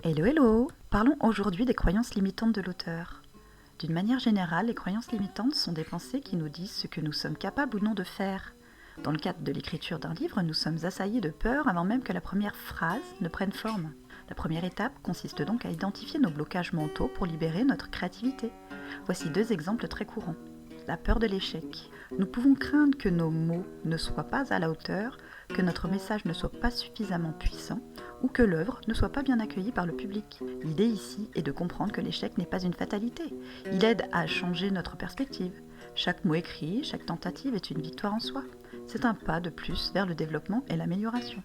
Hello hello! Parlons aujourd'hui des croyances limitantes de l'auteur. D'une manière générale, les croyances limitantes sont des pensées qui nous disent ce que nous sommes capables ou non de faire. Dans le cadre de l'écriture d'un livre, nous sommes assaillis de peur avant même que la première phrase ne prenne forme. La première étape consiste donc à identifier nos blocages mentaux pour libérer notre créativité. Voici deux exemples très courants. La peur de l'échec. Nous pouvons craindre que nos mots ne soient pas à la hauteur, que notre message ne soit pas suffisamment puissant ou que l'œuvre ne soit pas bien accueillie par le public. L'idée ici est de comprendre que l'échec n'est pas une fatalité. Il aide à changer notre perspective. Chaque mot écrit, chaque tentative est une victoire en soi. C'est un pas de plus vers le développement et l'amélioration.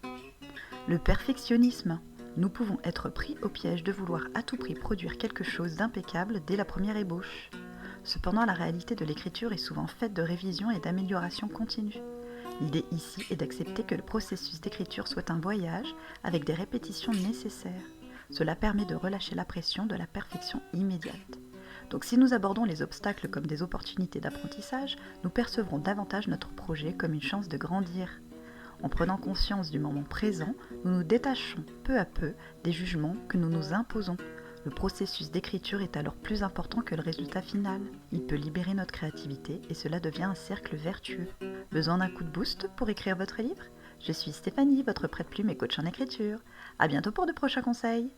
Le perfectionnisme. Nous pouvons être pris au piège de vouloir à tout prix produire quelque chose d'impeccable dès la première ébauche. Cependant, la réalité de l'écriture est souvent faite de révision et d'amélioration continue. L'idée ici est d'accepter que le processus d'écriture soit un voyage avec des répétitions nécessaires. Cela permet de relâcher la pression de la perfection immédiate. Donc si nous abordons les obstacles comme des opportunités d'apprentissage, nous percevrons davantage notre projet comme une chance de grandir. En prenant conscience du moment présent, nous nous détachons peu à peu des jugements que nous nous imposons. Le processus d'écriture est alors plus important que le résultat final. Il peut libérer notre créativité et cela devient un cercle vertueux. Besoin d'un coup de boost pour écrire votre livre ? Je suis Stéphanie, votre prête-plume et coach en écriture. À bientôt pour de prochains conseils.